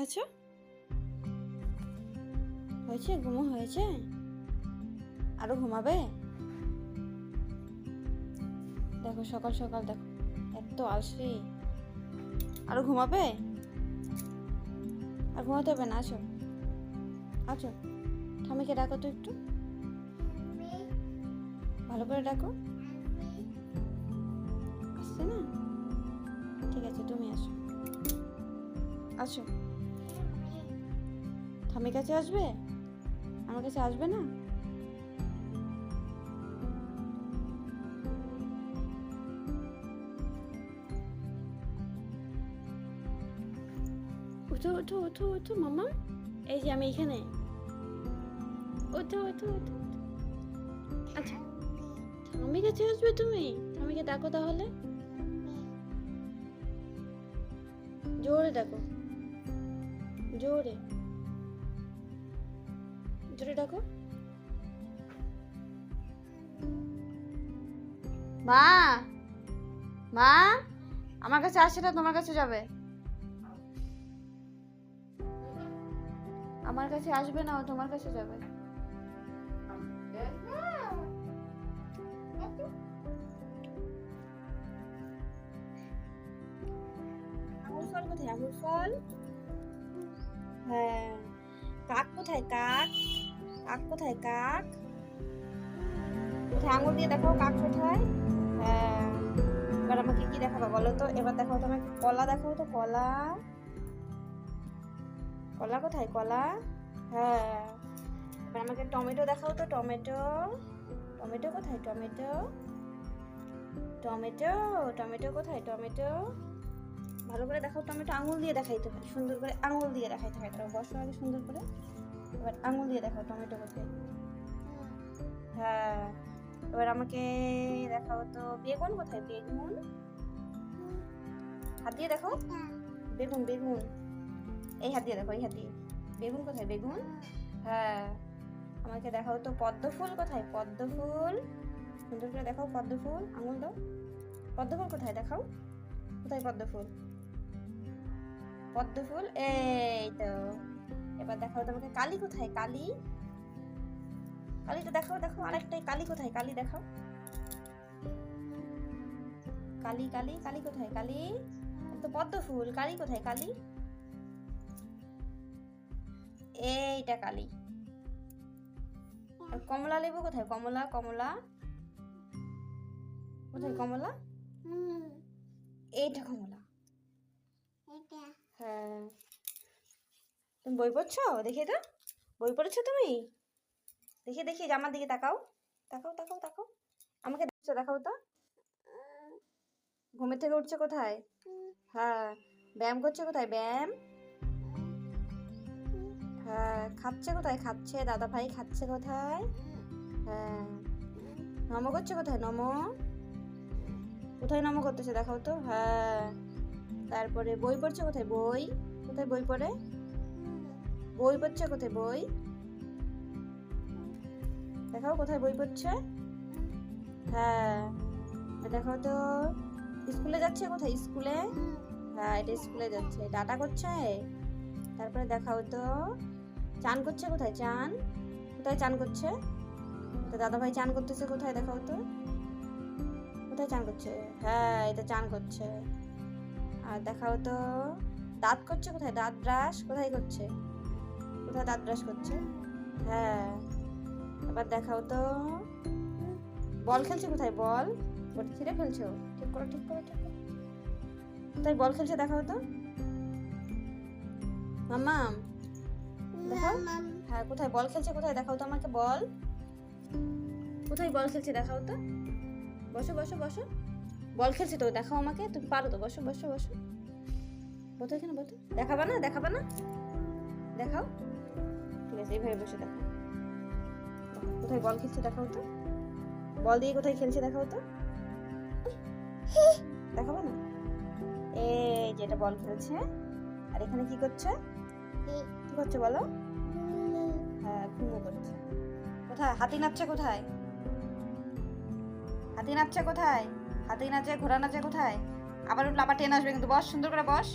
দেখাচ্ছ? হয়েছে? ঘুমো হয়েছে? আরো ঘুমাবে? দেখো সকাল সকাল দেখো এত আলসি। আরো ঘুমাবে? আর ঘুমাতে হবে না, আসো আছো। ঠামিকে ডাকো তো একটু, ভালো করে ডাকো। আসছে না? ঠিক আছে, তুমি আসো আসো। ঠামির কাছে আসবে? আমার কাছে আসবে না? উঠো উঠো উঠো উঠো মামা, এই যে আমি এখানে। উঠো উঠো উঠো। আচ্ছা, ঠামির কাছে আসবে তুমি? ঠামিকে ডাকো তাহলে, জোরে ডাকো, জোরে জোরে ডাকো। মা, মা, আমার কাছে আসে না, তোমার কাছে যাবে। আমার কাছে আসবে না, ও তোমার কাছে যাবে। আঙুর ফল কোথায়? আঙুর ফল? হ্যাঁ। কাক কোথায়? কাক, কাক কোথায়? কাক কোথায়? আঙুর দিয়ে দেখাও কাক কোথায়। হ্যাঁ, এবার আমাকে কি দেখাবো বলো তো? এবার দেখাও তো আমাকে, কলা দেখাও তো। কলা, কলা কোথায়? কলা। হ্যাঁ, এবার আমাকে টমেটো দেখাও তো। টমেটো, টমেটো কোথায়? টমেটো, টমেটো, টমেটো কোথায়? টমেটো, ভালো করে দেখাও। টমেটো আঙুল দিয়ে দেখাইতে হয়, সুন্দর করে আঙুল দিয়ে দেখাইতে হয়। তারপর বসো আগে সুন্দর করে, এবার আঙুল দিয়ে দেখাও টমেটো কোথায়। হ্যাঁ, এবার আমাকে দেখাও তো বেগুন কোথায়? বেগুন, হাত দিয়ে দেখো। বেগুন, বেগুন, এই হাত দিয়ে দেখো, এই হাত দিয়ে। বেগুন কোথায়? বেগুন। হ্যাঁ, আমাকে দেখাও তো পদ্ম ফুল কোথায়? পদ্ম ফুল, সুন্দর করে দেখাও। পদ্ম ফুল, আঙুল দাও। পদ্ম ফুল কোথায়? দেখাও কোথায় পদ্ম ফুল। পদ্ম ফুল, এই তো। এবার দেখাও তোমাকে কালি কোথায়? কালি, কালিটা দেখাও। দেখো আরেকটাই কালি কোথায়? কালি দেখাও। কালি, কালি, কালি কোথায়? কালি তো পদ্ম ফুল, কালি কোথায়? কালি, এইটা কালি। আর কমলা লেবু কোথায়? কমলা, কমলা কোথায়? কমলা, এইটা কমলা। হ্যাঁ, তুমি বই পড়ছো? দেখি তো, বই পড়েছো তুমি? দেখি দেখি, আমার দিকে তাকাও, তাকাও তাকাও তাকাও। আমাকে দেখছো? দেখাও তো। ঘুমের থেকে উঠছে কোথায়? হ্যাঁ, ব্যায়াম করছে কোথায়? ব্যায়াম। হ্যাঁ, খাচ্ছে কোথায়? খাচ্ছে, দাদা ভাই খাচ্ছে কোথায়? হ্যাঁ, নমো করছে কোথায়? নমো কোথায়? নমো করতেছে দেখাও তো। হ্যাঁ, তারপরে বই পড়ছে কোথায়? বই কোথায়? বই পড়ে, বই পড়ছে কোথায়? বই দেখাও কোথায় বই পড়ছে। হ্যাঁ, দেখাও তো। স্কুলে যাচ্ছে কোথায়? স্কুলে। হ্যাঁ, এটা স্কুলে যাচ্ছে। টাটা করছে। তারপরে দেখাও তো চান করছে কোথায়? চান কোথায়? চান করছে তো দাদা ভাই। চান করতেছে কোথায়? দেখাও তো কোথায় চান করছে। হ্যাঁ, এটা চান করছে। আর দেখাও তো দাঁত করছে কোথায়? দাঁত ব্রাশ কোথায় করছে? কোথায় দাঁত ব্রাশ করছে? হ্যাঁ, এবার দেখাও তো বল খেলছে কোথায়? বল, বল ছিঁড়ে ফেলছো। ঠিক করো, ঠিক করো, ঠিক করো। কোথায় বল খেলছে? দেখাও তো মাম্মাম, দেখাও। হ্যাঁ, কোথায় বল খেলছে? কোথায়? দেখাও তো আমাকে বল কোথায় বল খেলছে। দেখাও তো। বসো বসো বসো, বল খেলছে তো, দেখাও আমাকে। তুমি পারো তো, বসো বসো বসো, বসো এখানে বসো। দেখাবা না? দেখাবা না? দেখাও। ঠিক আছে, এইভাবে বসে দেখাও। কোথায় বল খেলছে? দেখাও তো। বল দিয়ে কোথায় খেলছে? দেখাও তো। দেখাবো না? এই যেটা বল খেলছে। আর এখানে কি করছে? কি করছে বলো? হ্যাঁ, ঘুমো করছে। কোথায় হাতি নাচছে? কোথায় হাতি নাচছে? কোথায় হাতি নাচে? ঘোড়া নাচে কোথায়? আবার উঠলে আবার ট্রেন আসবে কিন্তু। বস, সুন্দর করে বস।